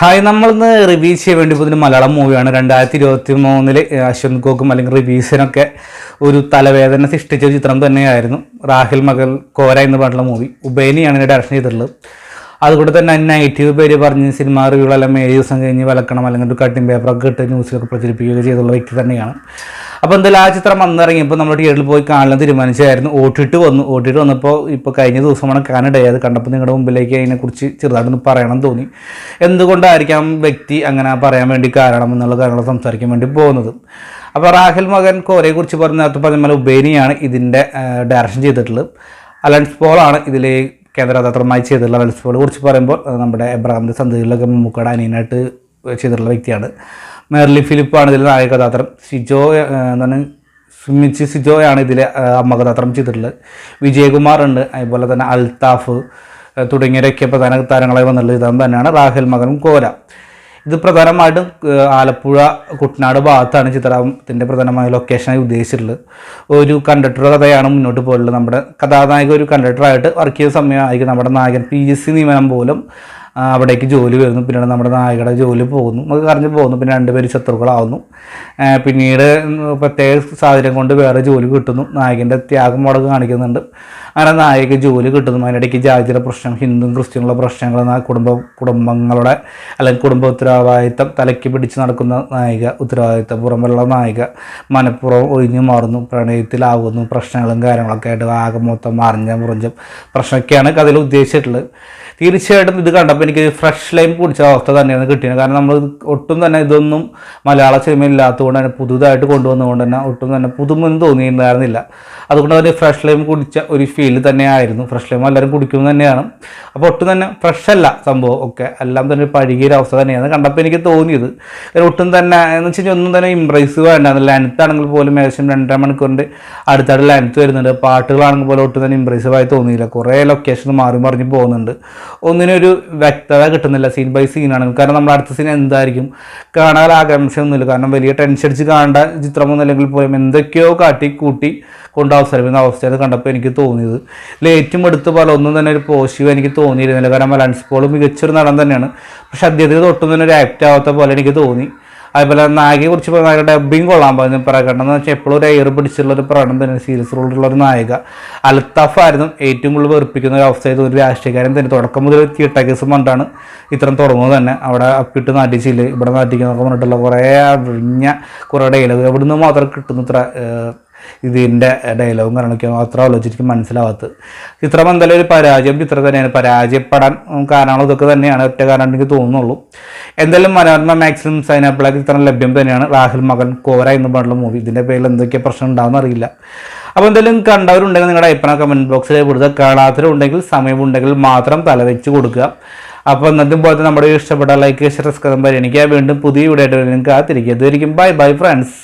Hi, നമ്മളിന്ന് review ചെയ്യാൻ വേണ്ടി പോകുന്ന മലയാളം മൂവിയാണ്. 2023 അശ്വന്ത് ഗോകും അല്ലെങ്കിൽ റിവ്യൂസിനൊക്കെ ഒരു തലവേദന സൃഷ്ടിച്ച ചിത്രം തന്നെയായിരുന്നു റാഹിൽ മകൾ കോര എന്ന് പറഞ്ഞിട്ടുള്ള മൂവി. ഉബൈനിയാണ് ഇതിനെ ഡയറക്ഷൻ ചെയ്തിട്ടുള്ളത്. അതുകൊണ്ട് തന്നെ നെഗറ്റീവ് പേര് പറഞ്ഞ് സിനിമ റിവ്യൂകളെല്ലാം 7 ദിവസം കഴിഞ്ഞ് വിലക്കണം അല്ലെങ്കിൽ ഒരു കട്ടിംഗ് പേപ്പറൊക്കെ ഇട്ട് ന്യൂസിലൊക്കെ പ്രചരിപ്പിക്കുകയൊക്കെ ചെയ്തുള്ള വ്യക്തി തന്നെയാണ്. അപ്പോൾ എന്തായാലും ആ ചിത്രം വന്നിറങ്ങിയപ്പോൾ നമ്മൾ തിയേറ്ററിൽ പോയി കാണാൻ തീരുമാനിച്ചായിരുന്നു. ഓട്ടിട്ട് വന്നപ്പോൾ ഇപ്പോൾ കഴിഞ്ഞ ദിവസമാണ് കാണാനിടയായത്. കണ്ടപ്പോൾ നിങ്ങളുടെ മുമ്പിലേക്ക് അതിനെക്കുറിച്ച് ചെറുതായിട്ടൊന്ന് പറയണം തോന്നി. എന്തുകൊണ്ടായിരിക്കാം വ്യക്തി അങ്ങനെ പറയാൻ വേണ്ടി കാരണം എന്നുള്ള കാര്യങ്ങൾ സംസാരിക്കാൻ വേണ്ടി പോകുന്നത്. അപ്പോൾ റാഹിൽ മകൻ കോരയെക്കുറിച്ച് നേരത്തെ പറഞ്ഞ ഉബൈനിയാണ് ഇതിൻ്റെ ഡയറക്ഷൻ ചെയ്തിട്ടുള്ളത്. അലൻസ് പോളാണ് ഇതിൽ കേന്ദ്രകഥാപാത്രമായി ചെയ്തിട്ടുള്ള. അലൻസ് പോളെ കുറിച്ച് പറയുമ്പോൾ നമ്മുടെ എബ്രഹാമിൻ്റെ സന്ധികളിലൊക്കെ മമ്മൂക്കയുടെ അനിയനായിട്ട് ചെയ്തിട്ടുള്ള വ്യക്തിയാണ്. മെർലി ഫിലിപ്പാണ് ഇതിൽ നായക കഥാപാത്രം. സിജോയാണ് ഇതിൽ അമ്മ കഥാപാത്രം ചെയ്തിട്ടുള്ളത്. വിജയകുമാർ ഉണ്ട്, അതുപോലെ തന്നെ അൽത്താഫ് തുടങ്ങിയവരൊക്കെ പ്രധാന താരങ്ങളായി വന്നിട്ടുള്ളത് ഇതാണ് തന്നെയാണ് റാഹിൽ മകനും കോര. ഇത് പ്രധാനമായിട്ടും ആലപ്പുഴ കുട്ടനാട് ഭാഗത്താണ് ചിത്രത്തിൻ്റെ പ്രധാനമായ ലൊക്കേഷനായി ഉദ്ദേശിച്ചിട്ടുള്ളത്. ഒരു കണ്ടക്ടർ കഥയാണ് മുന്നോട്ട് പോയിട്ടുള്ളത്. നമ്മുടെ കഥാനായക ഒരു കണ്ടക്ടറായിട്ട് വർക്ക് ചെയ്ത സമയമായിരിക്കും നമ്മുടെ നായകൻ PSC നിയമനം പോലും അവിടേക്ക് ജോലി വരുന്നു. പിന്നീട് നമ്മുടെ നായകയുടെ ജോലി പോകുന്നു, നമുക്ക് കറിഞ്ഞ് പോകുന്നു. പിന്നെ 2 പേര് ശത്രുക്കളാവുന്നു. പിന്നീട് പ്രത്യേക സാഹചര്യം കൊണ്ട് വേറെ ജോലി കിട്ടുന്നു. നായകൻ്റെ ത്യാഗം അവിടെ കാണിക്കുന്നുണ്ട്. അങ്ങനെ നായക ജോലി കിട്ടുന്നു. അതിനിടയ്ക്ക് ജാതിയുടെ പ്രശ്നം, ഹിന്ദു ക്രിസ്ത്യനുള്ള പ്രശ്നങ്ങൾ, കുടുംബങ്ങളുടെ അല്ലെങ്കിൽ കുടുംബ ഉത്തരവാദിത്തം തലയ്ക്ക് പിടിച്ച് നടക്കുന്ന നായിക, ഉത്തരവാദിത്തം പുറമെയുള്ള നായിക മനഃപൂർവ്വം ഒഴിഞ്ഞു മാറുന്നു, പ്രണയത്തിലാവുന്നു, പ്രശ്നങ്ങളും കാര്യങ്ങളൊക്കെ ആയിട്ട് ആകെ മൊത്തം മുറിഞ്ഞ പ്രശ്നമൊക്കെയാണ് കഥയിൽ ഉദ്ദേശിച്ചിട്ടുള്ളത്. തീർച്ചയായിട്ടും ഇത് കണ്ടപ്പോൾ എനിക്ക് ഫ്രഷ് ലൈം കുടിച്ച അവസ്ഥ തന്നെയാണ് കിട്ടിയത്. കാരണം നമ്മൾ ഒട്ടും തന്നെ ഇതൊന്നും മലയാള സിനിമ ഇല്ലാത്തതുകൊണ്ട് തന്നെ പുതുതായിട്ട് കൊണ്ടുവന്നുകൊണ്ട് തന്നെ ഒട്ടും തന്നെ പുതുമൊന്നും തോന്നിയിട്ടുണ്ടായിരുന്നില്ല. അതുകൊണ്ട് തന്നെ ഫ്രഷ് ലൈം കുടിച്ച ഒരു ഫീൽ തന്നെയായിരുന്നു. ഫ്രഷ് ലൈം എല്ലാവരും കുടിക്കുന്നത് തന്നെയാണ്. അപ്പോൾ ഒട്ടും തന്നെ ഫ്രഷ് അല്ല സംഭവം, ഒക്കെ എല്ലാം തന്നെ പഴകിയൊരു അവസ്ഥ തന്നെയാണ് കണ്ടപ്പോൾ എനിക്ക് തോന്നിയത്. ഒട്ടും തന്നെ എന്ന് വെച്ച് കഴിഞ്ഞാൽ ഒന്നും തന്നെ ഇംപ്രൈസീവ് വേണ്ടായിരുന്നു. ലെങ്ത്ത് ആണെങ്കിൽ പോലും ഏകദേശം 2.5 മണിക്കൂറിൻ്റെ അടുത്തായിട്ട് ലെങ്ത്ത് വരുന്നുണ്ട്. പാട്ടുകളാണെങ്കിൽ പോലും ഒട്ടും തന്നെ ഇംപ്രൈസീവായി തോന്നിയില്ല. കുറേ ലൊക്കേഷൻ മാറി മറിഞ്ഞ് പോകുന്നുണ്ട്. ഒന്നിനൊരു വ്യക്തത കിട്ടുന്നില്ല സീൻ ബൈ സീനാണെങ്കിൽ. കാരണം നമ്മുടെ അടുത്ത സീൻ എന്തായിരിക്കും കാണാൻ ആകാംക്ഷയൊന്നുമില്ല. കാരണം വലിയ ടെൻഷൻ അടിച്ച് കാണേണ്ട ചിത്രമൊന്നും അല്ലെങ്കിൽ പോലും എന്തൊക്കെയോ കൂട്ടി കൊണ്ട് അവസരപ്പെടുന്ന അവസ്ഥയിൽ കണ്ടപ്പോൾ എനിക്ക് തോന്നിയത്. ഏറ്റവും എടുത്ത് പോലെ ഒന്നും തന്നെ ഒരു പോസിറ്റീവ് എനിക്ക് തോന്നിയിരുന്നില്ല. കാരണം അലൻസ് പോൾ മികച്ചൊരു നടൻ തന്നെയാണ്. പക്ഷെ അദ്ദേഹത്തിന് ഒട്ടും തന്നെ ഒരു ആക്റ്റ് ആവാത്ത പോലെ എനിക്ക് തോന്നി. അതുപോലെ നായികയെ കുറിച്ച് നായക ഡബ്ബിങ് കൊള്ളാൻ പറഞ്ഞു പറയണം എന്ന് വെച്ചാൽ എപ്പോഴും ഒരു എയർ പിടിച്ചുള്ളൊരു പ്രകടനം തന്നെ, സീരിയസ് റോളിലുള്ളൊരു നായിക. അൽത്താഫായിരുന്നു ഏറ്റവും കൂടുതൽ വെറുപ്പിക്കുന്ന ഒരു അവസ്ഥയിൽ ഒരു രാഷ്ട്രീയക്കാരൻ തന്നെ. തുടക്കം മുതൽ കീട്ടക്കേസും കൊണ്ടാണ് ഇത്തരം തുടങ്ങുന്നത് തന്നെ. അവിടെ അപ്പിട്ട് നാട്ടിച്ചില്ല, ഇവിടെ നാട്ടിക്കുന്നൊക്കെ പറഞ്ഞിട്ടുള്ള കുറേ ഡയലോഗ് എവിടെ നിന്ന് മാത്രം കിട്ടുന്നു ഇത്ര ഇതിൻ്റെ ഡയലോഗും കാരണമൊക്കെ മാത്രം ആലോചിച്ചിട്ട് മനസ്സിലാവാത്തത്. ചിത്രം എന്തായാലും ഒരു ചിത്രം തന്നെയാണ്. പരാജയപ്പെടാൻ കാരണങ്ങൾ ഇതൊക്കെ തന്നെയാണ്, ഒറ്റ കാരണം എനിക്ക് തോന്നുന്നുള്ളൂ. എന്തായാലും മനോരമ മാക്സിമം സൈനാപ്പിളാക്കി ചിത്രം ലഭ്യം തന്നെയാണ്. റാഹിൽ മകൻ കോര എന്ന് പറഞ്ഞുള്ള മൂവി. ഇതിൻ്റെ പേരിൽ എന്തൊക്കെ പ്രശ്നം ഉണ്ടാകുമെന്ന് അറിയില്ല. അപ്പോൾ എന്തായാലും കണ്ടവരുണ്ടെങ്കിൽ നിങ്ങളുടെ അഭിപ്രായം കമൻറ്റ് ബോക്സിൽ കൊടുക്കുക. കാണാത്തവരുണ്ടെങ്കിൽ സമയമുണ്ടെങ്കിൽ മാത്രം തലവെച്ച് കൊടുക്കുക. അപ്പോൾ എന്നതും പോലെ നമ്മുടെ ഇഷ്ടപ്പെട്ട ലൈക്ക്, സബ്സ്ക്രൈബ് പരിഗണിക്കുക. വീണ്ടും പുതിയ വീഡിയോ ആയിട്ട് കാത്തിരിക്കുക. ഇതുവരെയും ബൈ ഫ്രണ്ട്സ്.